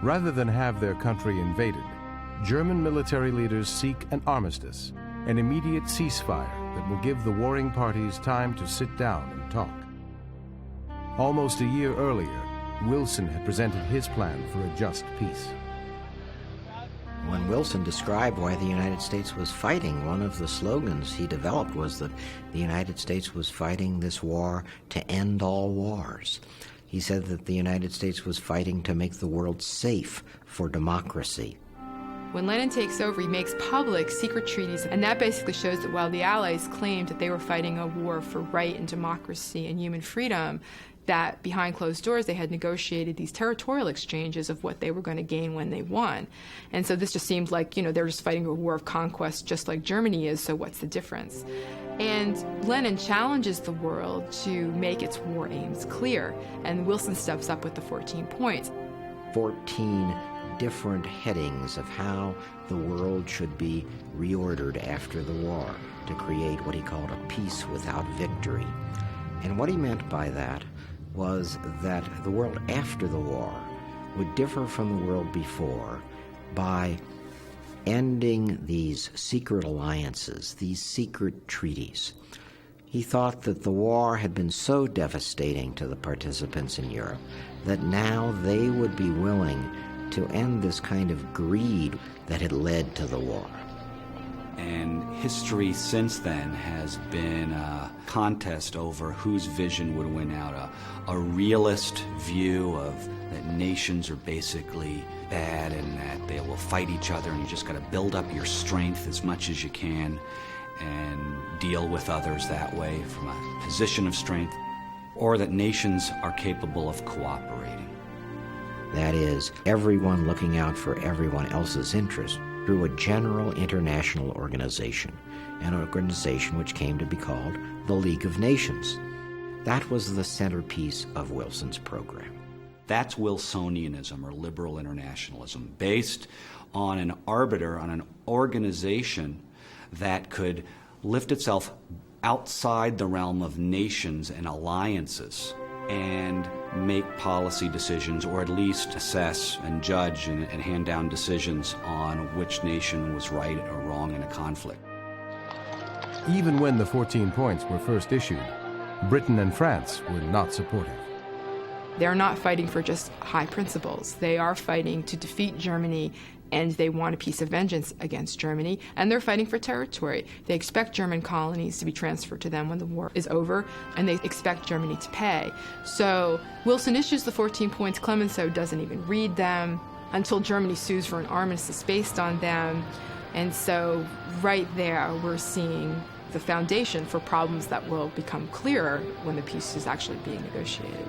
Rather than have their country invaded, German military leaders seek an armistice, an immediate ceasefire that will give the warring parties time to sit down and talk. Almost a year earlier, Wilson had presented his plan for a just peace. When Wilson described why the United States was fighting, one of the slogans he developed was that the United States was fighting this war to end all wars. He said that the United States was fighting to make the world safe for democracy. When Lenin takes over, he makes public secret treaties, and that basically shows that while the Allies claimed that they were fighting a war for right and democracy and human freedom, that behind closed doors they had negotiated these territorial exchanges of what they were going to gain when they won. And so this just seemed like, they're just fighting a war of conquest just like Germany is, so what's the difference? And Lenin challenges the world to make its war aims clear, and Wilson steps up with the 14 points. 14 different headings of how the world should be reordered after the war to create what he called a peace without victory. And what he meant by that was that the world after the war would differ from the world before by ending these secret alliances, these secret treaties. He thought that the war had been so devastating to the participants in Europe that now they would be willing to end this kind of greed that had led to the war. And history since then has been a contest over whose vision would win out, a realist view of that nations are basically bad and that they will fight each other, and you just got to build up your strength as much as you can and deal with others that way from a position of strength, or that nations are capable of cooperating. That is, everyone looking out for everyone else's interest through a general international organization, an organization which came to be called the League of Nations. That was the centerpiece of Wilson's program. That's Wilsonianism, or liberal internationalism, based on an arbiter, on an organization that could lift itself outside the realm of nations and alliances and make policy decisions, or at least assess and judge and hand down decisions on which nation was right or wrong in a conflict. Even when the 14 points were first issued, Britain and France were not supportive. They're not fighting for just high principles. They are fighting to defeat Germany, and they want a peace of vengeance against Germany, and they're fighting for territory. They expect German colonies to be transferred to them when the war is over, and they expect Germany to pay. So Wilson issues the 14 points. Clemenceau doesn't even read them until Germany sues for an armistice based on them. And so right there, we're seeing the foundation for problems that will become clearer when the peace is actually being negotiated.